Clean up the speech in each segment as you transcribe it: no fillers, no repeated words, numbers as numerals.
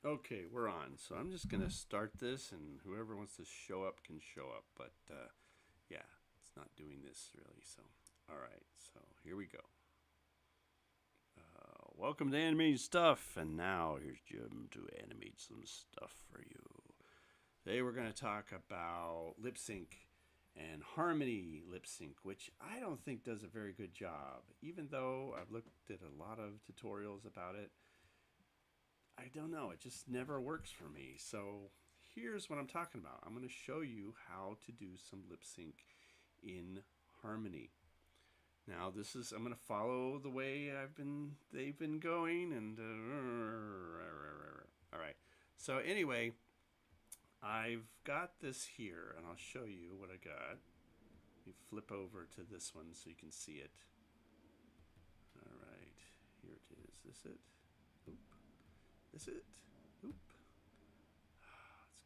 Okay, we're on. So I'm just going to start this, and whoever wants to show up can show up. But yeah, it's not doing this really. So, all right. So here we go. Welcome to Animated Stuff. And now here's Jim to animate some stuff for you. Today we're going to talk about lip sync and harmony lip sync, which I don't think does a very good job. Even though I've looked at a lot of tutorials about it, I don't know. It just never works for me. So here's what I'm talking about. I'm going to show you how to do some lip sync in harmony. Now this is I'm going to follow the way they've been going and all right. So anyway, I've got this here and I'll show you what I got. You flip over to this one so you can see it. All right. Here it is. This it? Oop. This it? Oop.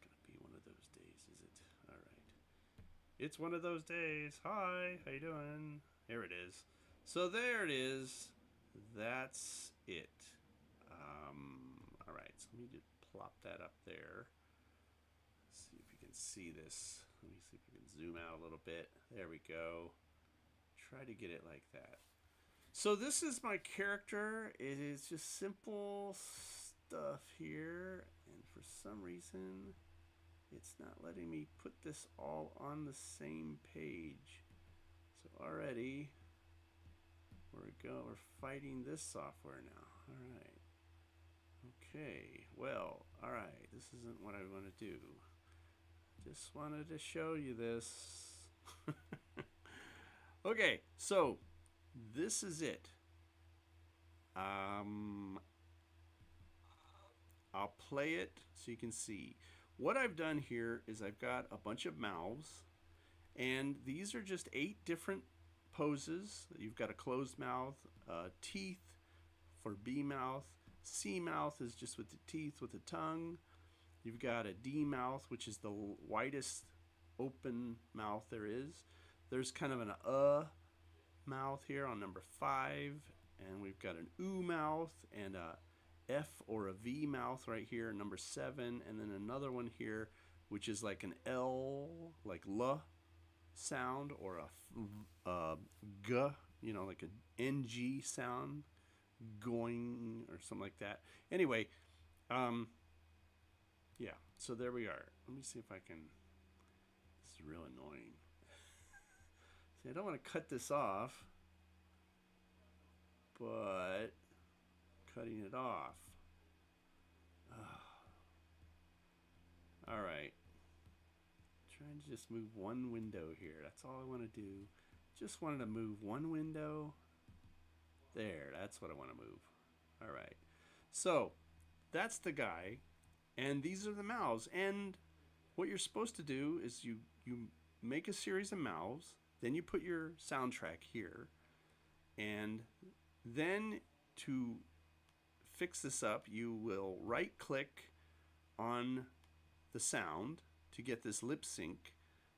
It's gonna be one of those days, is it? All right. It's one of those days. Hi, how you doing? There it is. So there it is. That's it. All right. So let me just plop that up there. Let's see if you can see this. Let me see if we can zoom out a little bit. There we go. Try to get it like that. So this is my character. It is just simple stuff here, and for some reason it's not letting me put this all on the same page. So already we're fighting this software now. All right. Okay. Well, all right. This isn't what I want to do. Just wanted to show you this. Okay. So this is it. Um, I'll play it so you can see. What I've done here is I've got a bunch of mouths, and these are just 8 different poses. You've got a closed mouth, teeth for B mouth, C mouth is just with the teeth with the tongue. You've got a D mouth, which is the widest open mouth there is. There's kind of an mouth here on number 5, and we've got an oo mouth and a F or a V mouth right here, number 7, and then another one here, which is like an L, like L sound, or a G, like an NG sound, going, or something like that. Anyway, um, yeah, so there we are. Let me see if I can. This is real annoying. See, I don't want to cut this off, but cutting it off. All right. Trying to just move one window here. That's all I want to do. Just wanted to move one window. There, that's what I want to move. All right. So that's the guy, and these are the mouths. And what you're supposed to do is you make a series of mouths, then you put your soundtrack here, and then to fix this up, you will right click on the sound to get this lip sync.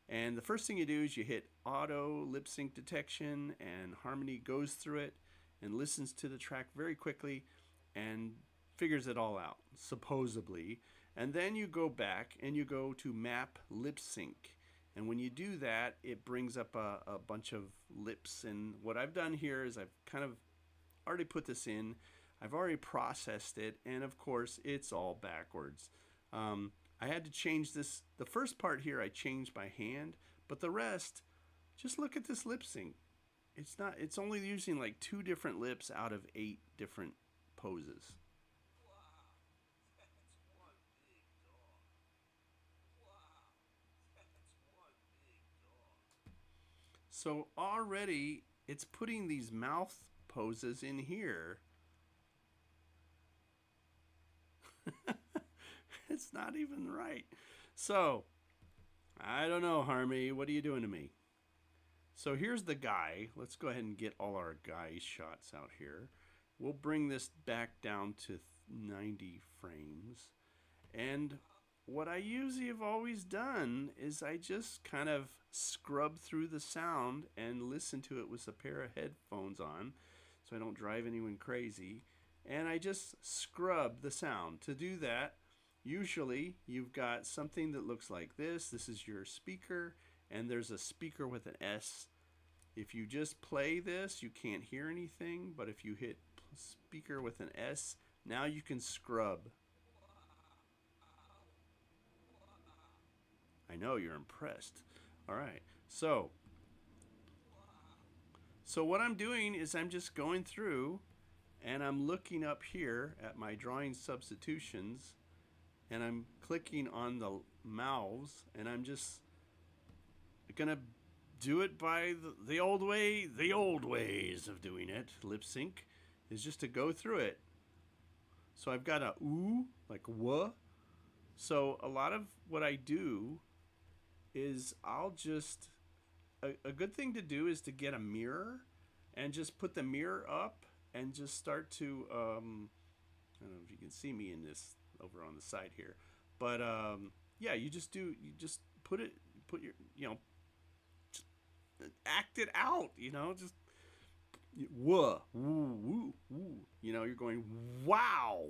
And the first thing you do is you hit auto lip sync detection, and Harmony goes through it and listens to the track very quickly and figures it all out, supposedly. And then you go back and you go to map lip sync. And when you do that, it brings up a bunch of lips. And what I've done here is I've kind of already put this in. I've already processed it. And of course, it's all backwards. I had to change this. The first part here I changed by hand, but the rest, just look at this lip sync. It's only using like 2 different lips out of 8 different poses. So already it's putting these mouth poses in here. It's not even right. So, I don't know, Harmony. What are you doing to me? So here's the guy. Let's go ahead and get all our guy shots out here. We'll bring this back down to 90 frames. And what I usually have always done is I just kind of scrub through the sound and listen to it with a pair of headphones on so I don't drive anyone crazy. And I just scrub the sound. To do that, usually you've got something that looks like this. This is your speaker, and there's a speaker with an S. If you just play this, you can't hear anything, but if you hit speaker with an S, now you can scrub. I know you're impressed. All right. So what I'm doing is I'm just going through and I'm looking up here at my drawing substitutions and I'm clicking on the mouths and I'm just gonna do it by the old way. The old ways of doing it, lip sync, is just to go through it. So I've got a ooh, like wuh. So a lot of what I do is I'll just a good thing to do is to get a mirror and just put the mirror up and just start to I don't know if you can see me in this over on the side here, but yeah, you just put your act it out, just whoa, woo, woo, woo. You're going wow,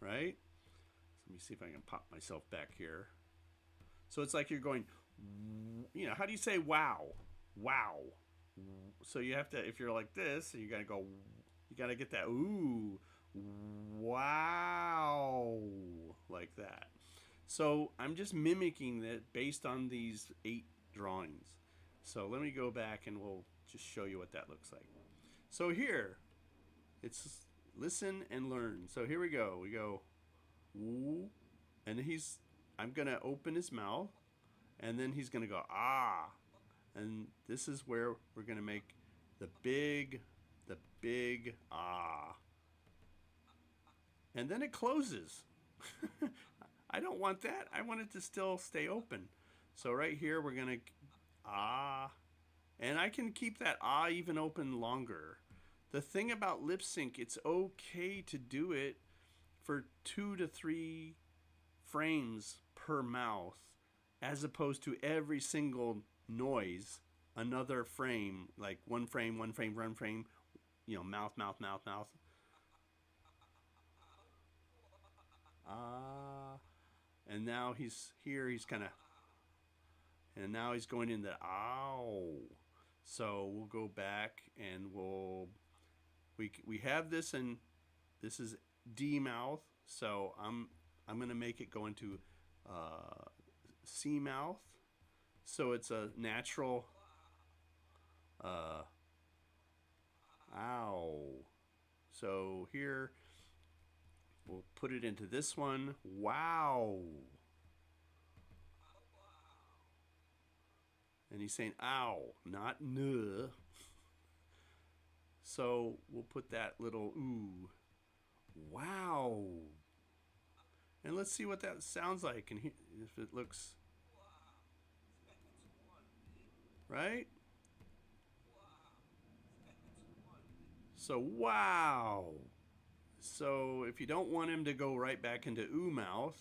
right? So let me see if I can pop myself back here. So it's like you're going, how do you say wow? Wow. So you have to, if you're like this, you gotta go, you gotta get that ooh, wow, like that. So I'm just mimicking it based on these 8 drawings. So let me go back and we'll just show you what that looks like. So here, it's listen and learn. So here we go. We go, ooh, and I'm gonna open his mouth, and then he's gonna go ah, and this is where we're gonna make the big ah, and then it closes. I don't want that. I want it to still stay open. So right here we're gonna ah, and I can keep that ah even open longer. The thing about lip sync, it's okay to do it for 2 to 3 frames per mouth, as opposed to every single noise another frame, like one frame, mouth, mouth, mouth, mouth. Ah, and now he's here. He's kind of, and now he's going into ow. So we'll go back and we have this, and this is D mouth. So I'm gonna make it go into C mouth. So it's a natural ow. So here we'll put it into this one. Wow. And he's saying ow, not nuh. So we'll put that little ooh. Wow. And let's see what that sounds like and if it looks right. So wow. So if you don't want him to go right back into ooh mouth,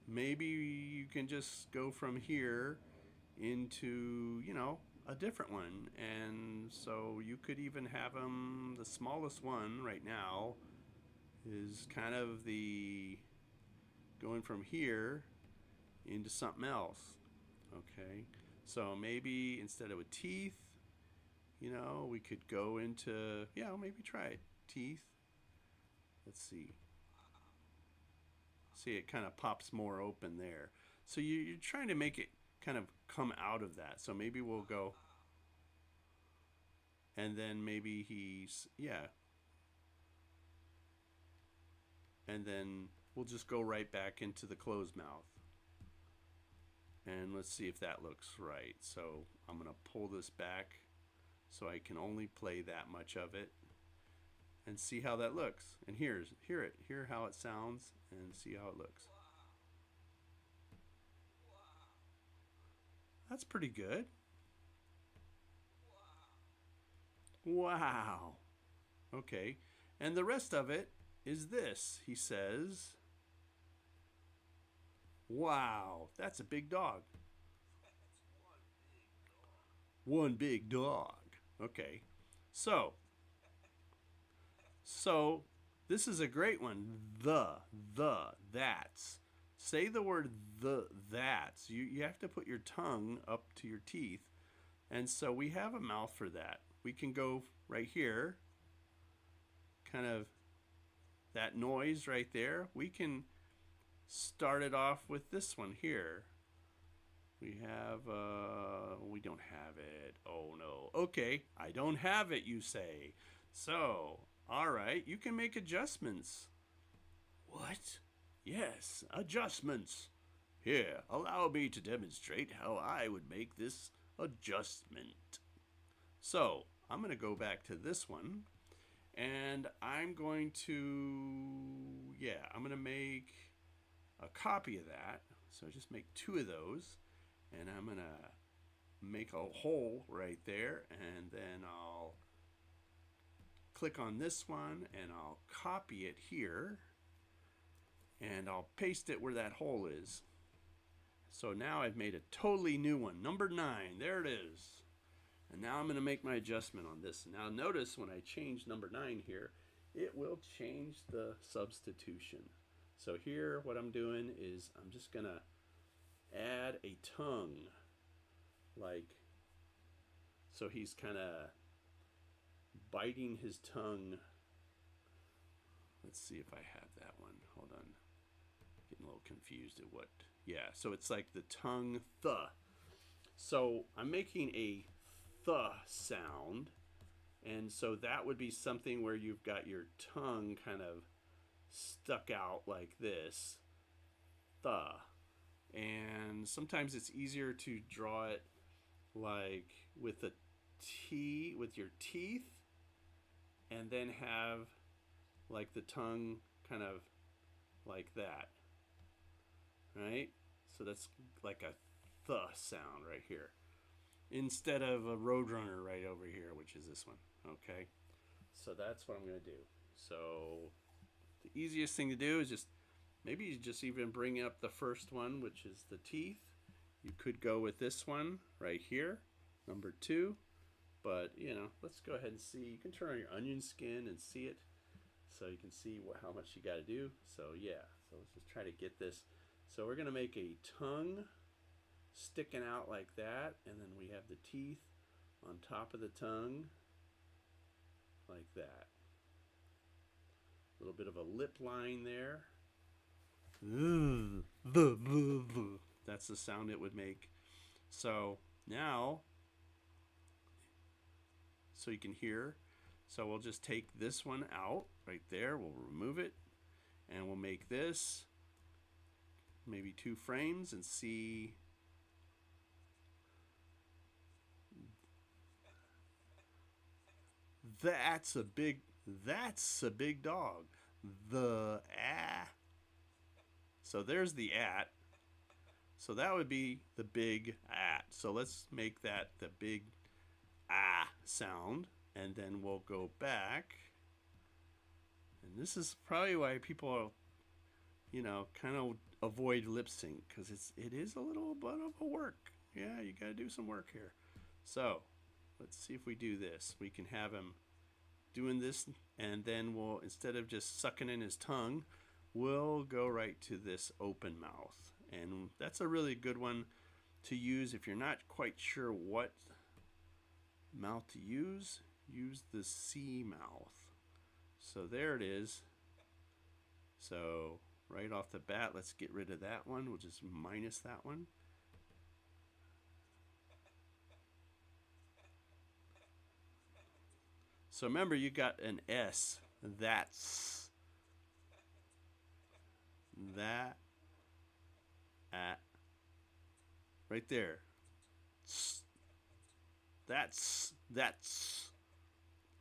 maybe you can just go from here into, a different one. And so you could even have him, the smallest one right now is kind of the going from here into something else. Okay. So maybe instead of with teeth, we could go into, maybe try it. Teeth. Let's see. See, it kind of pops more open there. So you're trying to make it kind of come out of that. So maybe we'll go, and then maybe and then we'll just go right back into the closed mouth. And let's see if that looks right. So I'm going to pull this back so I can only play that much of it and see how that looks. And hear how it sounds and see how it looks. That's pretty good. Wow. Okay. And the rest of it is this. He says, wow, that's a big dog. One big dog. Okay. So this is a great one. That's. say the word that. So you have to put your tongue up to your teeth. And so we have a mouth for that. We can go right here, kind of that noise right there. We can start it off with this one here. We don't have it. Oh no. Okay, I don't have it, you say. So, all right, you can make adjustments. What? Yes, adjustments. Here, allow me to demonstrate how I would make this adjustment. So, I'm going to go back to this one, and I'm going to make a copy of that. So just make 2 of those, and I'm going to make a hole right there, and then I'll click on this one, and I'll copy it here, and I'll paste it where that hole is. So now I've made a totally new one. Number 9, there it is. And now I'm going to make my adjustment on this. Now notice when I change number 9 here, it will change the substitution. So here what I'm doing is I'm just going to add a tongue. So he's kind of biting his tongue. Let's see if I have that one. Hold on. Getting a little confused at what. Yeah, so it's like the tongue th. So I'm making a th sound, and so that would be something where you've got your tongue kind of stuck out like this, th. And sometimes it's easier to draw it like with a T, with your teeth, and then have like the tongue kind of like that, right? So that's like a th sound right here, instead of a roadrunner right over here, which is this one. Okay, so that's what I'm going to do. So the easiest thing to do is maybe you just even bring up the first one, which is the teeth. You could go with this one right here, number 2. But, let's go ahead and see. You can turn on your onion skin and see it, so you can see how much you got to do. So yeah, so let's just try to get this. So we're going to make a tongue sticking out like that, and then we have the teeth on top of the tongue like that. A little bit of a lip line there. That's the sound it would make. So now, so you can hear. So we'll just take this one out right there. We'll remove it, and we'll make this maybe 2 frames and see. That's a big dog. The ah. So there's the at. So that would be the big at. So let's make that the big ah sound, and then we'll go back. And this is probably why people, kind of avoid lip sync, because it is a little bit of a work. Yeah, you got to do some work here. So let's see if we do this. We can have him doing this, and then we'll, instead of just sucking in his tongue, we'll go right to this open mouth. And that's a really good one to use if you're not quite sure what mouth to use. Use the C mouth. So there it is. So right off the bat, let's get rid of that one. We'll just minus that one. So remember, you got an S. That's. That. At. Right there. That's.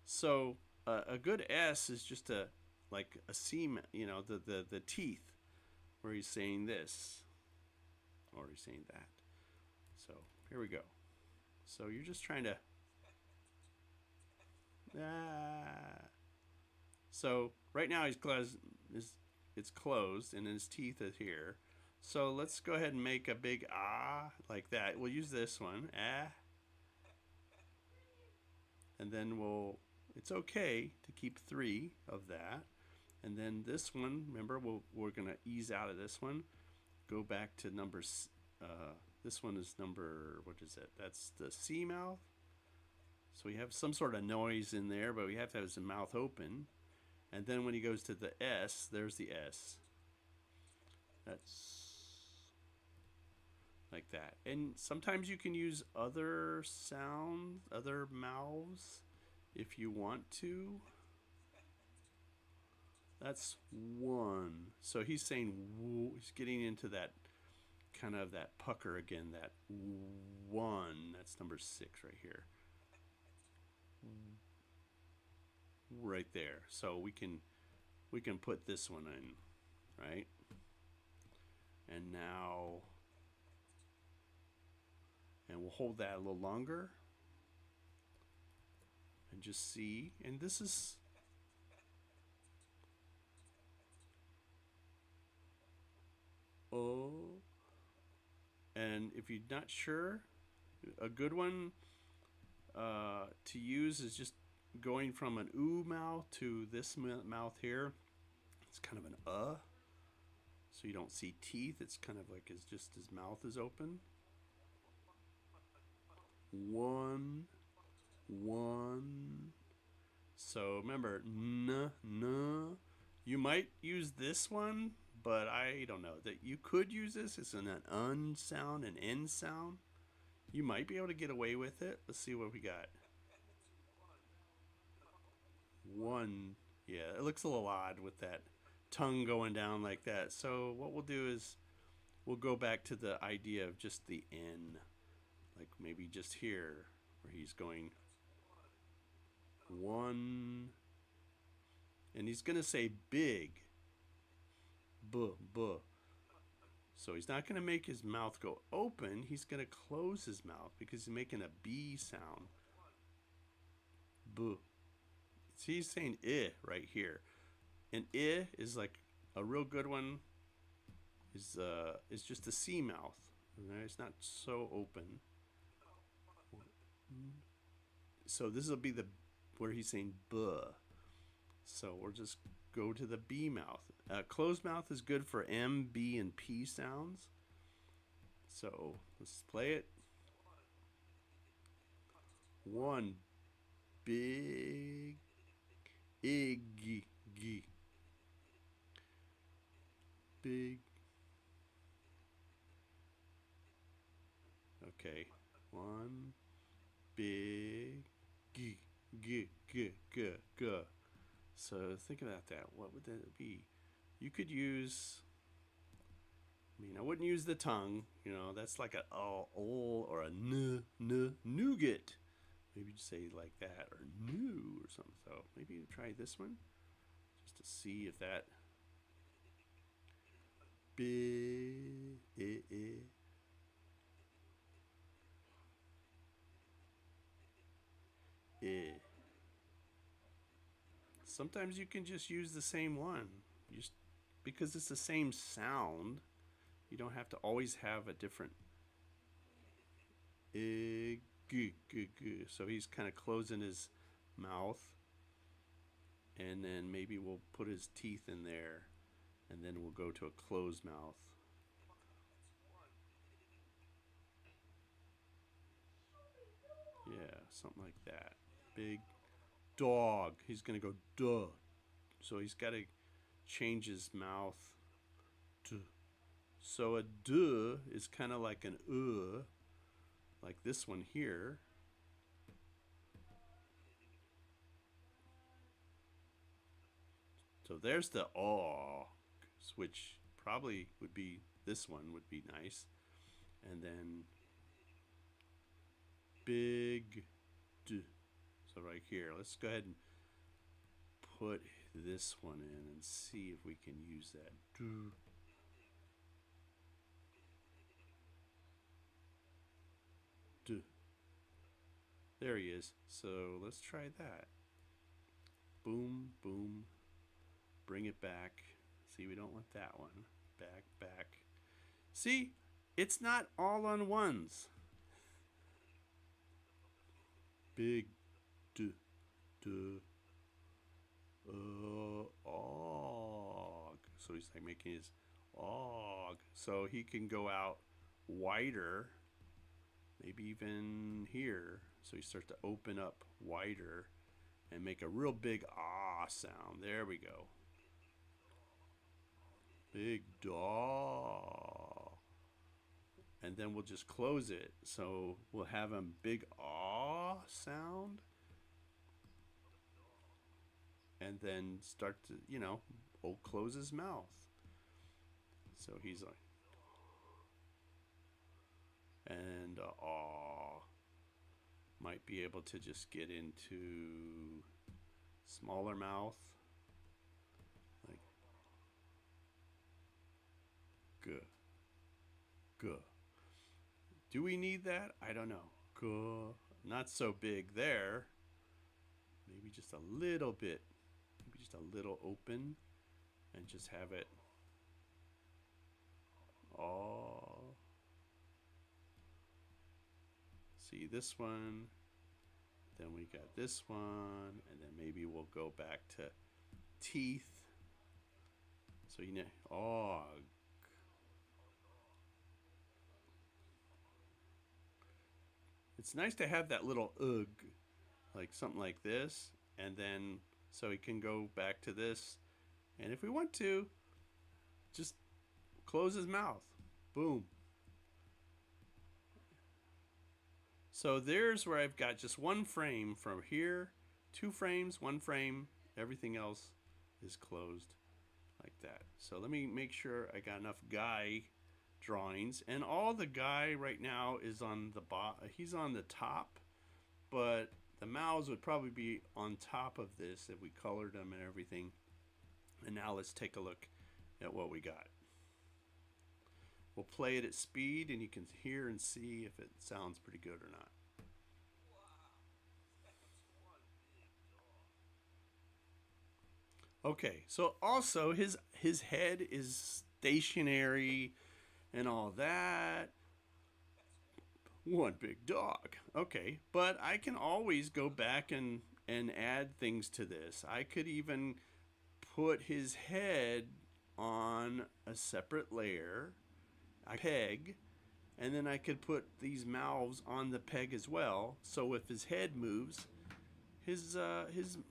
So a good S is just like a C, the teeth, where he's saying this, or he's saying that. So here we go. So you're just trying to. So right now he's closed. It's closed, and his teeth is here. So let's go ahead and make a big ah like that. We'll use this one, ah, and then it's okay to keep 3 of that. And then this one, remember, we're going to ease out of this one. go back to this one is number, what is it? That's the C mouth. So we have some sort of noise in there, but we have to have his mouth open. And then when he goes to the S, there's the S. That's like that. And sometimes you can use other sounds, other mouths, if you want to. That's one. So he's saying woo, he's getting into that kind of that pucker again, that one. That's number 6 right here. Right there. So we can put this one in, right? And now, and we'll hold that a little longer and just see. And this is, oh, and if you're not sure, a good one to use is just going from an ooh mouth to this mouth here. It's kind of an so you don't see teeth. It's kind of like just his mouth is open. One. So remember, n. You might use this one, but I don't know that you could use this. It's an un sound, an n sound. You might be able to get away with it. Let's see what we got. One. Yeah, it looks a little odd with that tongue going down like that. So what we'll do is we'll go back to the idea of just the N. Like maybe just here where he's going one. And he's going to say big. Buh. So he's not going to make his mouth go open. He's going to close his mouth because he's making a B sound. Buh. See, he's saying right here. And is like a real good one. Is just a C mouth. Right? It's not so open. So this will be the where he's saying buh. So we'll just go to the B mouth. Closed mouth is good for M, B, and P sounds. So let's play it. One big iggy big. Okay, one big g. So think about that. What would that be? You could use. I mean, I wouldn't use the tongue. You know, that's like a or a nougat. Maybe just say like that or new or something. So maybe try this one just to see if that big. Sometimes you can just use the same one. Just because it's the same sound, you don't have to always have a different. So he's kind of closing his mouth, and then maybe we'll put his teeth in there, and then we'll go to a closed mouth. Yeah, something like that. Big dog. He's gonna go duh. So he's got to change his mouth to. So a duh is kind of like an like this one here. So there's the aw, which probably would be this one would be nice, and then big d. So right here, let's go ahead and put this one in and see if we can use that. There he is. So let's try that. Boom, boom. Bring it back. See, we don't want that one. Back. See, it's not all on ones. Big og. So he's like making his Og. So he can go out wider, maybe even here. So he starts to open up wider and make a real big ah sound. There we go. Big dog. And then we'll just close it. So we'll have a big ah sound. And then start to, close his mouth. So he's like, and ah. Might be able to just get into smaller mouth. Like, good. Good. Do we need that? I don't know. Good. Not so big there. Maybe just a little bit. Maybe just a little open. And just have it. Oh. See this one. Then we got this one. And then maybe we'll go back to teeth. So you know. Oh. It's nice to have that little ugh, like something like this, and then so he can go back to this, and if we want to, just close his mouth. Boom. So there's where I've got just one frame from here, 2 frames, 1 frame, everything else is closed like that. So let me make sure I got enough guy drawings, and all the guy right now is on the he's on the top, but the mouths would probably be on top of this if we colored them and everything. And now let's take a look at what we got. We'll play it at speed and you can hear and see if it sounds pretty good or not. Okay, so also his head is stationary and all that. One big dog. Okay, but I can always go back and add things to this. I could even put his head on a separate layer, a peg, and then I could put these mouths on the peg as well. So if his head moves, his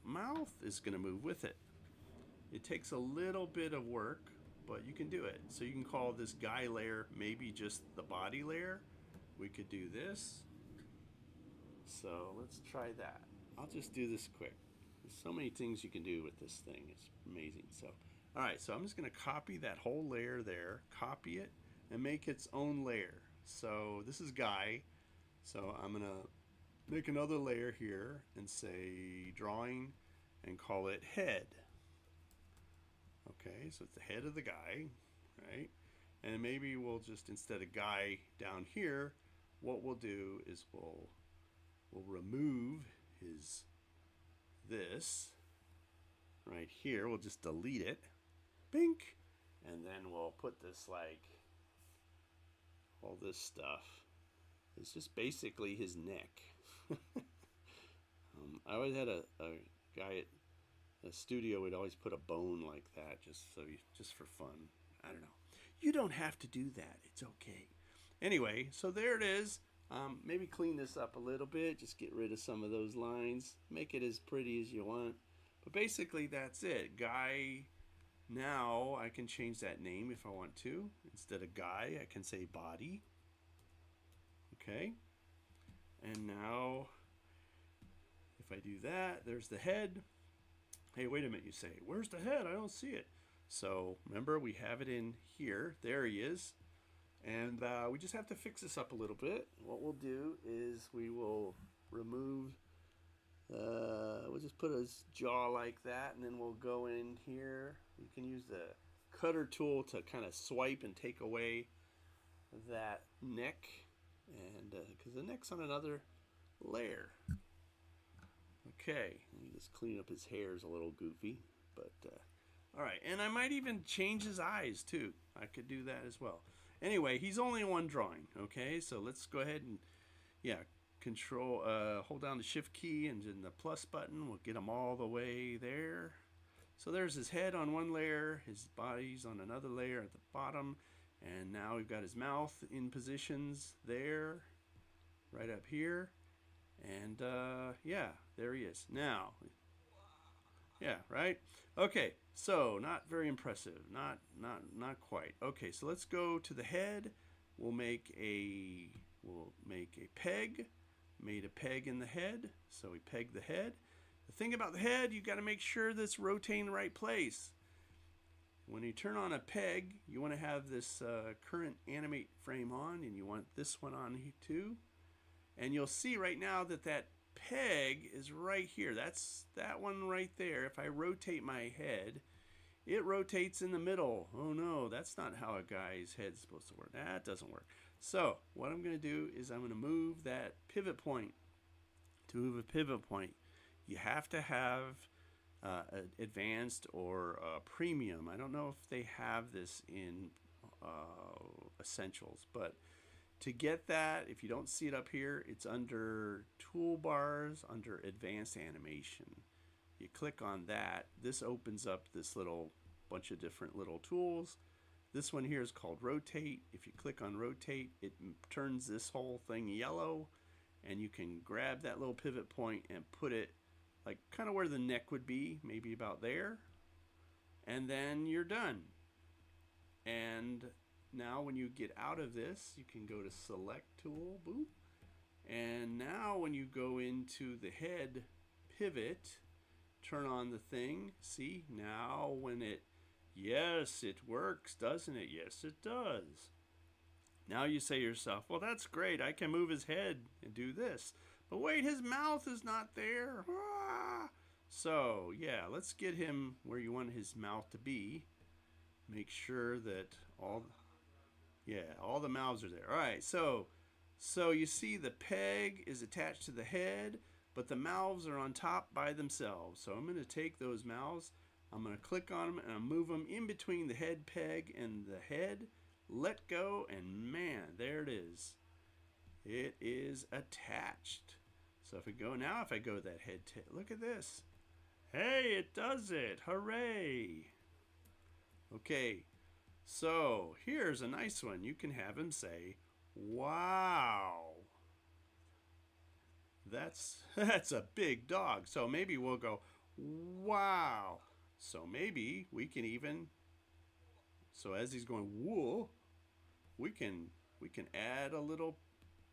mouth is going to move with it. It takes a little bit of work, but you can do it. So you can call this guy layer maybe just the body layer. We could do this. So let's try that. I'll just do this quick. There's so many things you can do with this thing. It's amazing. So, all right, so I'm just going to copy that whole layer there, copy it, and make its own layer. So this is guy. So I'm going to make another layer here and say drawing and call it head. Okay, so it's the head of the guy, right? And maybe we'll just, instead of guy down here, what we'll do is we'll remove his this right here. We'll just delete it. Bink. And then we'll put this like all this stuff. It's just basically his neck. I always had a guy at a studio would always put a bone like that just for fun. I don't know. You don't have to do that. It's okay. Anyway, so there it is. Maybe clean this up a little bit. Just get rid of some of those lines. Make it as pretty as you want. But basically, that's it. Guy. Now I can change that name if I want to. Instead of guy, I can say body. Okay. And now, if I do that, there's the head. Hey, wait a minute, you say. Where's the head? I don't see it. So remember, we have it in here. There he is. And we just have to fix this up a little bit. What we'll do is we will remove, we'll just put his jaw like that, and then we'll go in here. You can use the cutter tool to kind of swipe and take away that neck, and because the neck's on another layer. Okay, let me just clean up his hair's a little goofy, but all right, and I might even change his eyes too. I could do that as well. Anyway, he's only one drawing, okay? So let's go ahead and, hold down the shift key and then the plus button. We'll get them all the way there. So there's his head on one layer, his body's on another layer at the bottom, and now we've got his mouth in positions there, right up here, and yeah, there he is. Now, yeah, right? Okay, so not very impressive. Not quite. Okay, so let's go to the head. We'll make a peg. Made a peg in the head, so we peg the head. The thing about the head, you got to make sure that's rotating the right place. When you turn on a peg, you want to have this current animate frame on, and you want this one on too. And you'll see right now that that peg is right here. That's that one right there. If I rotate my head, it rotates in the middle. Oh no, that's not how a guy's head's supposed to work. That doesn't work. So what I'm going to do is I'm going to move that pivot point. To move a pivot point, you have to have advanced or premium. I don't know if they have this in essentials, but to get that, if you don't see it up here, it's under toolbars, under advanced animation. You click on that, this opens up this little bunch of different little tools. This one here is called rotate. If you click on rotate, it turns this whole thing yellow, and you can grab that little pivot point and put it like kind of where the neck would be, maybe about there, and then you're done. And now when you get out of this, you can go to select tool, boop, and now when you go into the head pivot, turn on the thing, see, now when yes, it works, doesn't it? Yes, it does. Now you say to yourself, well, that's great, I can move his head and do this. But wait, his mouth is not there. Ah! So, yeah, let's get him where you want his mouth to be. Make sure that all the mouths are there. All right, so you see the peg is attached to the head, but the mouths are on top by themselves. So I'm going to take those mouths, I'm going to click on them, and I'll move them in between the head peg and the head. Let go, and man, there it is. It is attached. So if I go that head tip, look at this. Hey, it does it. Hooray. Okay, so here's a nice one. You can have him say, wow. That's a big dog. So maybe we'll go, wow. So maybe we can even, so as he's going, whoa, we can add a little,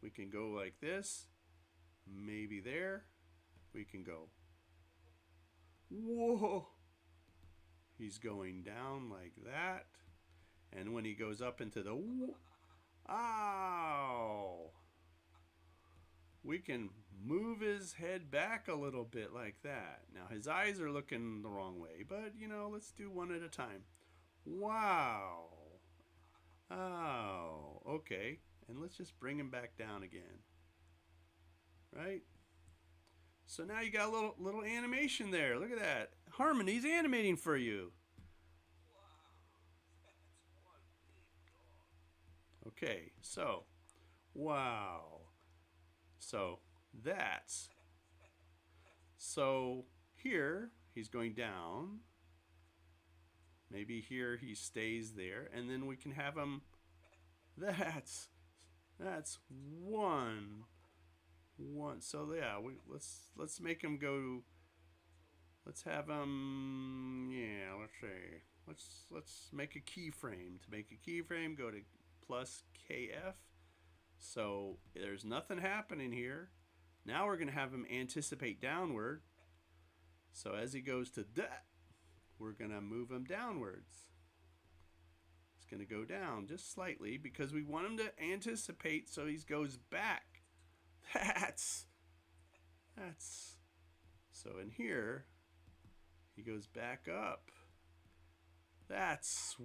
we can go like this, maybe there, we can go, whoa, he's going down like that, and when he goes up into the, ow, we can move his head back a little bit like that. Now his eyes are looking the wrong way, but let's do one at a time. Wow. Oh, okay. And let's just bring him back down again. Right? So now you got a little animation there. Look at that. Harmony's animating for you. Okay, so wow. So here he's going down. Maybe here he stays there, and then we can have him. That's one. So yeah, let's make him go. Let's have him. Yeah, let's see. Let's make a keyframe. To make a keyframe, go to plus KF. So there's nothing happening here. Now we're going to have him anticipate downward. So as he goes to that, we're going to move him downwards. It's going to go down just slightly because we want him to anticipate so he goes back. That's so in here he goes back up. That's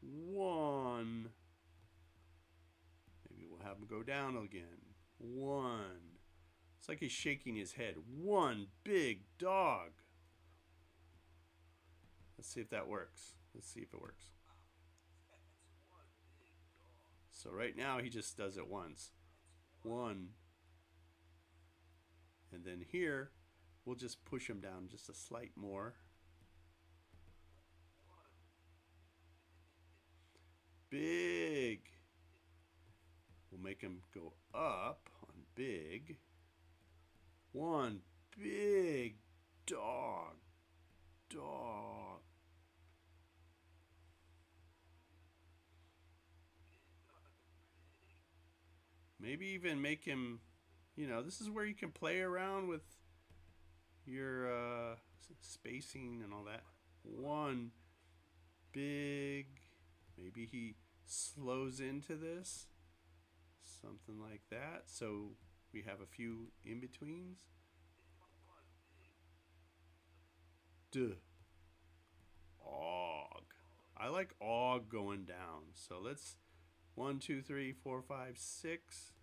one. Maybe we'll have him go down again. One. It's like he's shaking his head. One big dog. Let's see if that works. Let's see if it works. So right now he just does it once. One. And then here we'll just push him down just a slight more. make him go up on big. One big dog. Dog. Maybe even make him, this is where you can play around with your spacing and all that. One big, maybe he slows into this, something like that. So we have a few in betweens. Duh. Og. I like og going down. So let's 1, 2, 3, 4, 5, 6.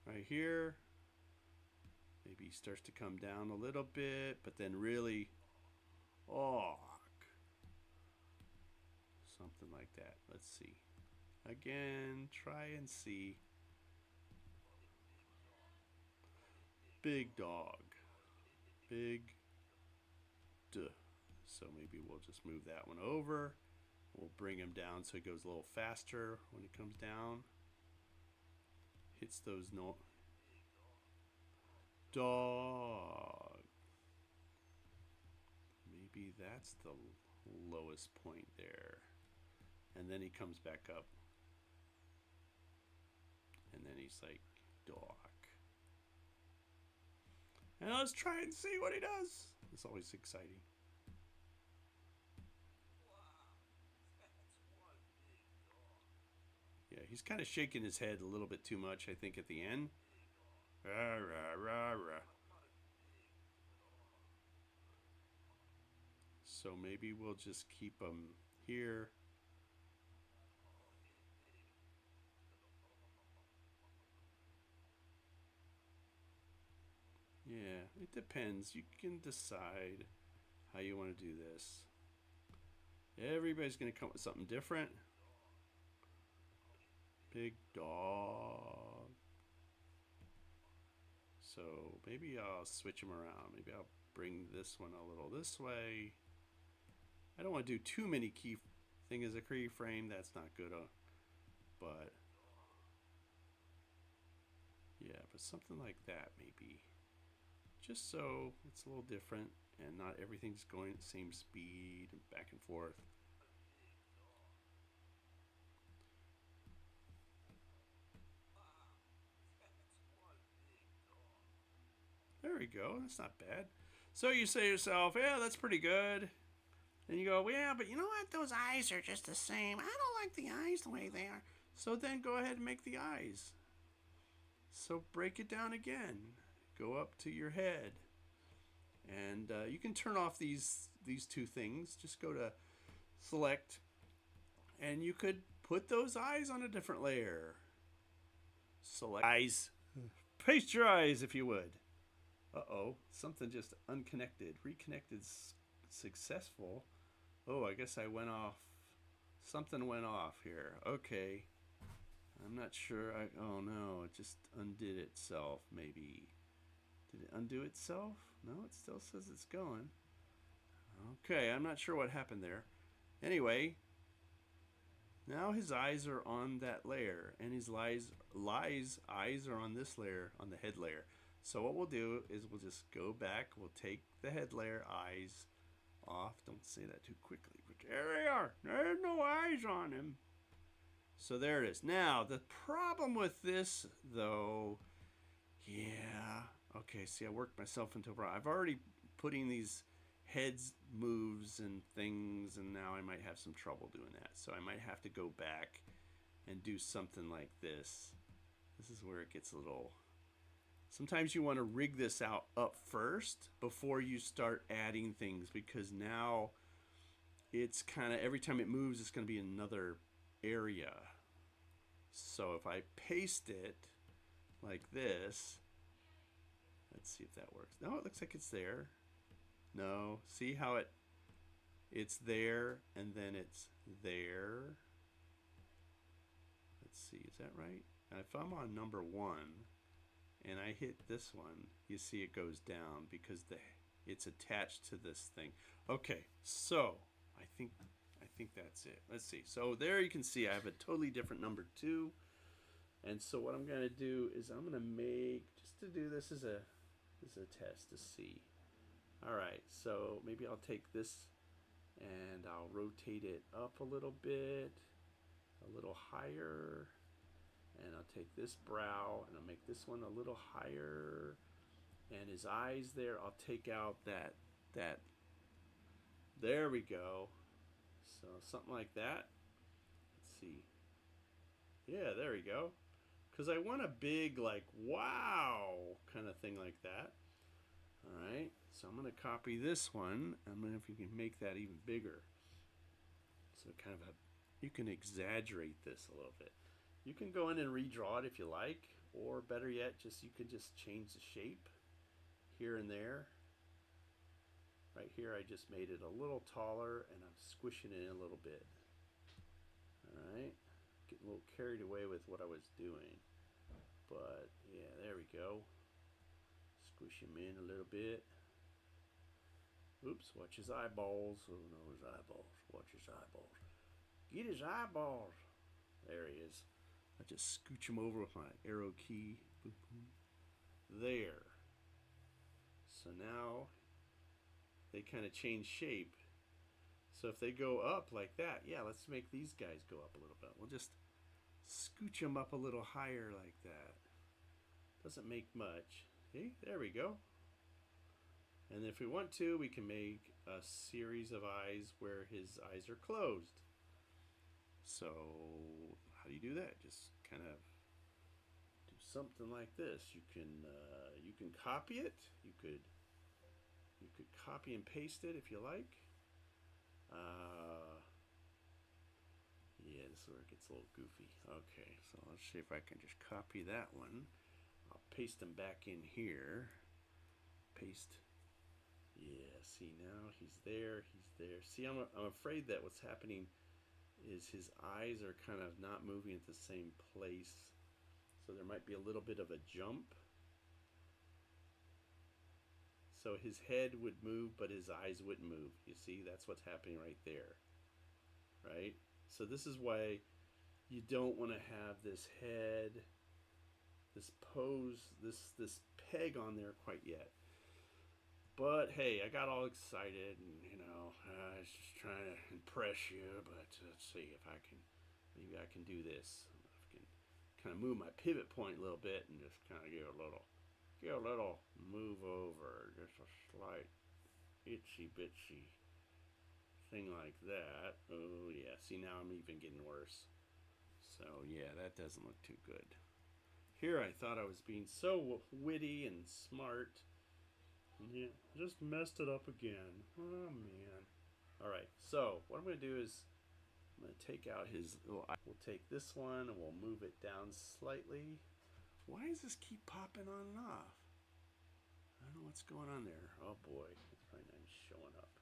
Right here. Maybe he starts to come down a little bit, but then really og. Something like that. Let's see. Again, try and see. Big dog. Big duh. So maybe we'll just move that one over. We'll bring him down so he goes a little faster when he comes down. Hits those no dog. Maybe that's the lowest point there. And then he comes back up. And then he's like, dog. And let's try and see what he does. It's always exciting. Yeah, he's kind of shaking his head a little bit too much, I think, at the end. Rah, rah, rah, rah. So maybe we'll just keep him here. Yeah, it depends. You can decide how you want to do this. Everybody's going to come up with something different. Big dog. So maybe I'll switch them around. Maybe I'll bring this one a little this way. I don't want to do too many key thing as a keyframe. That's not good. But yeah, but something like that maybe. Just so it's a little different and not everything's going at the same speed and back and forth. There we go. That's not bad. So you say to yourself, yeah, that's pretty good. And you go, well, yeah, but you know what? Those eyes are just the same. I don't like the eyes the way they are. So then go ahead and make the eyes. So break it down again. Go up to your head. And you can turn off these two things. Just go to select. And you could put those eyes on a different layer. Select eyes. Paste your eyes if you would. Uh-oh, something just unconnected. Reconnected successful. Oh, I guess I went off. Something went off here. Okay. I'm not sure. Oh no, it just undid itself maybe. Did it undo itself? No, it still says it's going. Okay, I'm not sure what happened there. Anyway, now his eyes are on that layer, and his eyes are on this layer, on the head layer. So what we'll do is we'll just go back. We'll take the head layer eyes off. Don't say that too quickly. But there they are. There's no eyes on him. So there it is. Now, the problem with this, though, yeah. Okay, see, I worked myself into a problem. I've already putting these heads moves and things, and now I might have some trouble doing that. So I might have to go back and do something like this. This is where it gets a little... Sometimes you want to rig this out up first before you start adding things, because now it's kind of, every time it moves, it's going to be another area. So if I paste it like this, let's see if that works. No, it looks like it's there. No, see how it's there and then it's there. Let's see, is that right? Now, if I'm on number 1 and I hit this one, you see it goes down because it's attached to this thing. Okay, so I think that's it. Let's see. So there you can see I have a totally different number 2. And so what I'm going to do is I'm going to make, just to do this as a test to see. All right, so maybe I'll take this and I'll rotate it up a little bit, a little higher, and I'll take this brow and I'll make this one a little higher, and his eyes there, I'll take out that there we go. So something like that. Let's see. Yeah, there we go. Because I want a big, like, wow kind of thing like that. All right, so I'm going to copy this one. I'm going to, if you can make that even bigger. So kind of a, you can exaggerate this a little bit. You can go in and redraw it if you like, or better yet, just you can just change the shape here and there. Right here, I just made it a little taller, and I'm squishing it in a little bit. All right, getting a little carried away with what I was doing, but yeah, there we go. Squish him in a little bit. Oops, watch his eyeballs. Oh no, his eyeballs. Watch his eyeballs. Get his eyeballs. There he is. I just scooch him over with my arrow key. Boom, boom. There. So now they kind of change shape. So if they go up like that, yeah, let's make these guys go up a little bit. We'll just scooch them up a little higher like that. Doesn't make much. See, there we go. And if we want to, we can make a series of eyes where his eyes are closed. So how do you do that? Just kind of do something like this. You can copy it. You could copy and paste it if you like. Yeah, this is where it gets a little goofy. Okay, so let's see if I can just copy that one. I'll paste them back in here. Paste. Yeah, see now he's there, he's there. See, I'm afraid that what's happening is his eyes are kind of not moving at the same place. So there might be a little bit of a jump. So his head would move, but his eyes wouldn't move. You see, that's what's happening right there. Right? So this is why you don't want to have this head, this pose, this peg on there quite yet. But hey, I got all excited, and I was just trying to impress you. But let's see if I can, maybe I can do this. I can kind of move my pivot point a little bit and just kind of get a little move over, just a slight itsy bitsy thing like that. Oh yeah, see now I'm even getting worse. So yeah, that doesn't look too good. Here I thought I was being so witty and smart. Yeah, just messed it up again. Oh man. Alright, so what I'm going to do is I'm going to take out his little eye. We'll take this one and we'll move it down slightly. Why does this keep popping on and off? I don't know what's going on there. Oh boy, it's probably not showing up.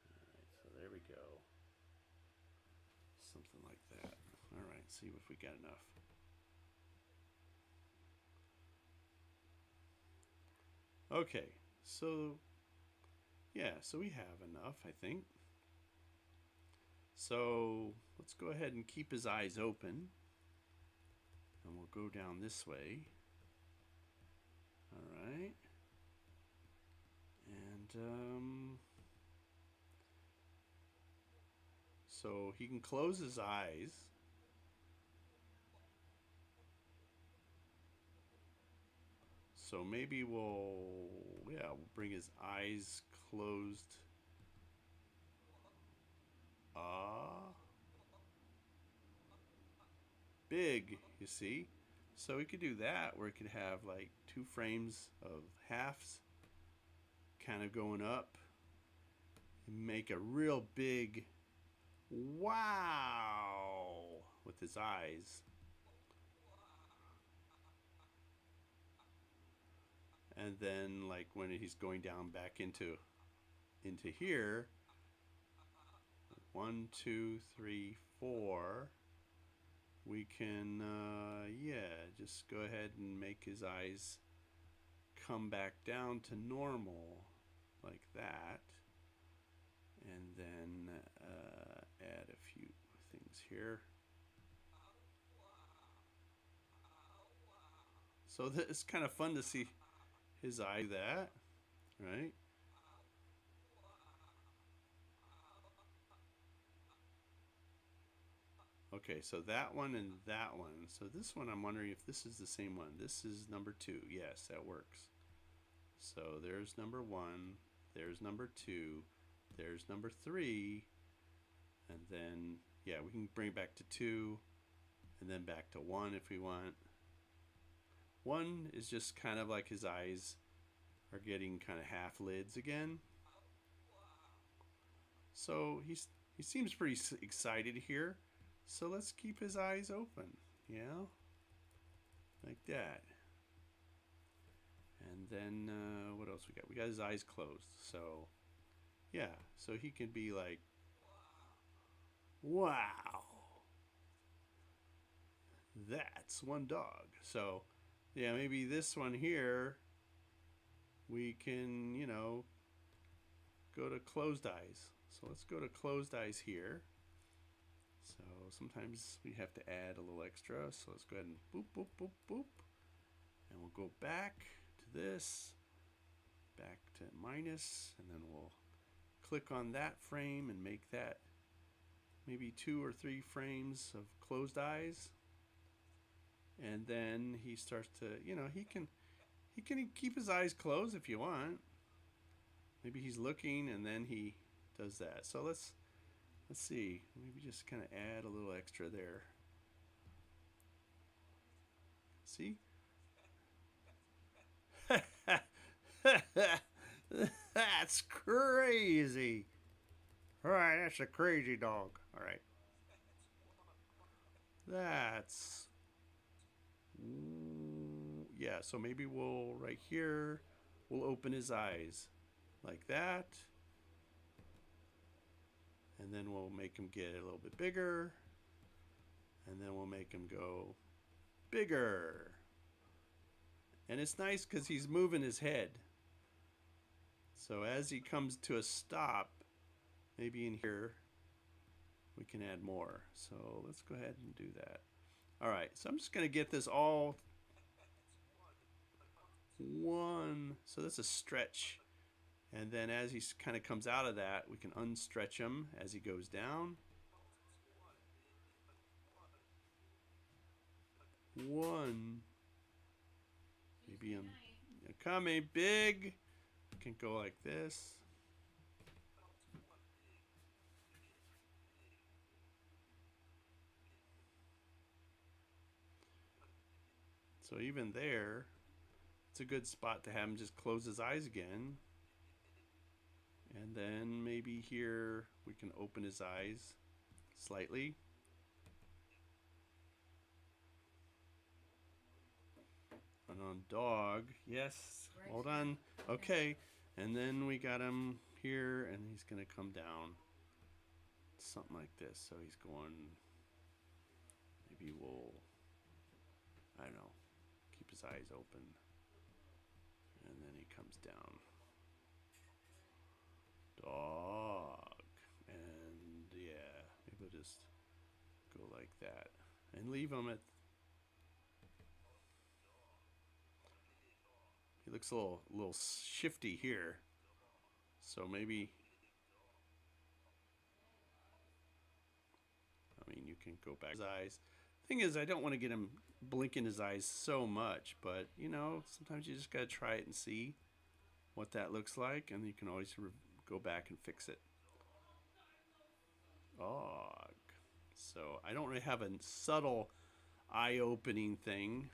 Alright, so there we go. Something like that. Alright, see if we got enough. Okay, so yeah, so we have enough, I think. So let's go ahead and keep his eyes open. And we'll go down this way. Alright. And so he can close his eyes. So maybe we'll bring his eyes closed. Big, you see. So we could do that where it could have like 2 frames of halves kind of going up and make a real big wow with his eyes. And then like when he's going down back into here, 1, 2, 3, 4, we can just go ahead and make his eyes come back down to normal like that, and then add a few things here. So it's kind of fun to see his eye do that, right? Okay, so that one and that one. So this one, I'm wondering if this is the same one. This is number 2. Yes, that works. So there's number 1. There's number 2. There's number 3. And then, yeah, we can bring it back to 2. And then back to 1 if we want. 1 is just kind of like his eyes are getting kind of half lids again. So he seems pretty excited here. So let's keep his eyes open, you know, like that. And then what else we got? We got his eyes closed. So yeah, so he can be like, wow, that's one dog. So yeah, maybe this one here, we can, you know, go to closed eyes. So let's go to closed eyes here. So sometimes we have to add a little extra. So let's go ahead and boop, boop, boop, boop. And we'll go back to this, back to minus, and then we'll click on that frame and make that maybe 2 or 3 frames of closed eyes. And then he starts to, you know, he can keep his eyes closed if you want. Maybe he's looking and then he does that. So let's see. Maybe just kind of add a little extra there. See? That's crazy. All right, that's a crazy dog. All right. That's yeah, so maybe we'll right here we'll open his eyes like that. And then we'll make him get a little bit bigger. And then we'll make him go bigger. And it's nice because he's moving his head. So as he comes to a stop, maybe in here, we can add more. So let's go ahead and do that. All right, so I'm just going to get this all one. So that's a stretch. And then as he kind of comes out of that, we can unstretch him as he goes down. One. Maybe I'm coming big. Can go like this. So even there, it's a good spot to have him just close his eyes again. And then maybe here we can open his eyes slightly. And on dog, yes, hold on. Okay, and then we got him here and he's gonna come down. Something like this. So he's going, maybe we'll, I don't know, keep his eyes open. And then he comes down. Dog. And yeah, maybe we'll just go like that. And leave him at, he looks a little shifty here. So maybe, I mean, you can go back his eyes. Thing is, I don't want to get him blinking his eyes so much, but you know, sometimes you just gotta try it and see what that looks like, and you can always go back and fix it. Dog. So I don't really have a subtle eye-opening thing,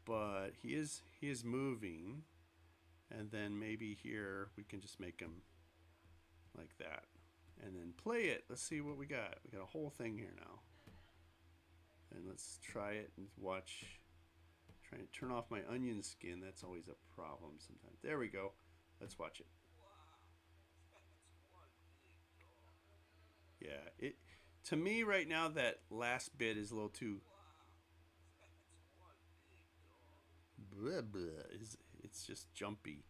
but he is moving, and then maybe here we can just make him like that, and then play it. Let's see what we got. We got a whole thing here now, and let's try it and watch. Trying to turn off my onion skin. That's always a problem sometimes. There we go. Let's watch it. Yeah, it to me right now that last bit is a little too blah, blah. It's just jumpy.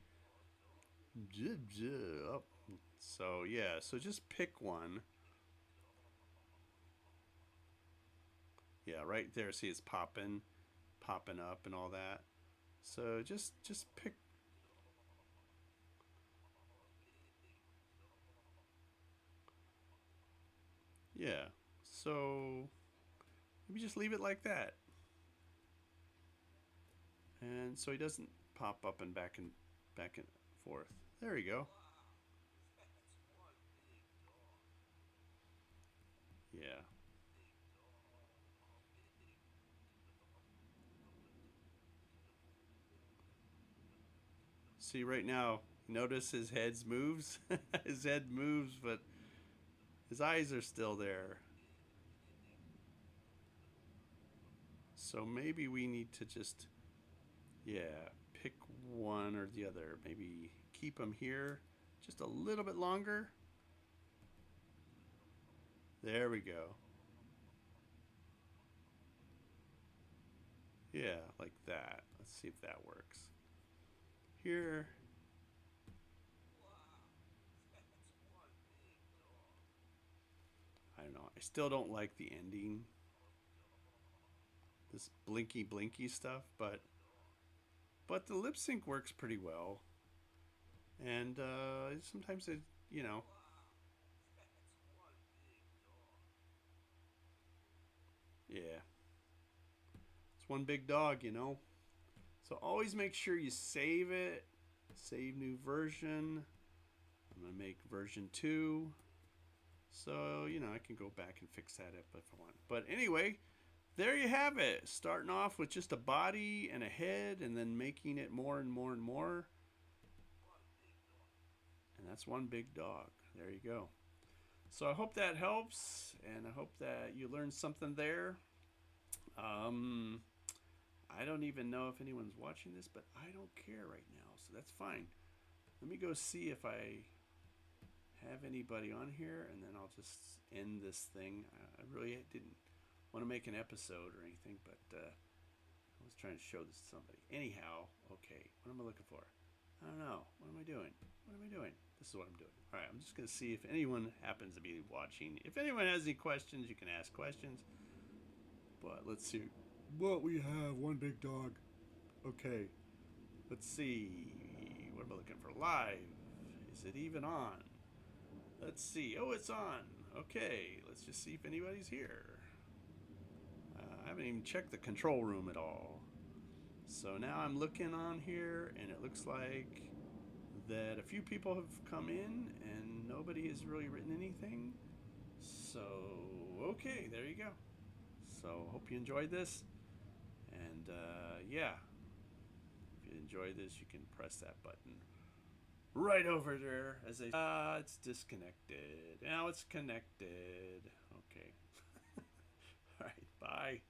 So yeah, so just pick one. Yeah, right there. See, it's popping. popping up and all that. So just pick. Yeah. So maybe just leave it like that, and so he doesn't pop up and back and forth. There we go. Yeah. See right now, notice his head moves. His head moves, but his eyes are still there. So maybe we need to just, yeah, pick one or the other. Maybe keep him here just a little bit longer. There we go. Yeah, like that. Let's see if that works. Here, I don't know. I still don't like the ending, this blinky blinky stuff, but the lip sync works pretty well. And sometimes it, you know, yeah, it's one big dog, you know. So always make sure you save it. Save new version. I'm gonna make version 2. So, you know, I can go back and fix that if I want. But anyway, there you have it. Starting off with just a body and a head and then making it more and more and more. And that's one big dog. There you go. So I hope that helps, and I hope that you learned something there. Um, I don't even know if anyone's watching this, but I don't care right now, so that's fine. Let me go see if I have anybody on here, and then I'll just end this thing. I really didn't want to make an episode or anything, but I was trying to show this to somebody. Anyhow, okay, what am I looking for? I don't know. What am I doing? What am I doing? This is what I'm doing. All right, I'm just going to see if anyone happens to be watching. If anyone has any questions, you can ask questions. But let's see what we have. One big dog. Okay, let's see. What am I looking for? Live. Is it even on? Let's see. Oh, it's on. Okay, let's just see if anybody's here. I haven't even checked the control room at all. So now I'm looking on here, and it looks like that a few people have come in, and nobody has really written anything. So, okay, there you go. So, hope you enjoyed this. And yeah, if you enjoy this, you can press that button right over there as it's disconnected. Now it's connected. Okay. All right, bye.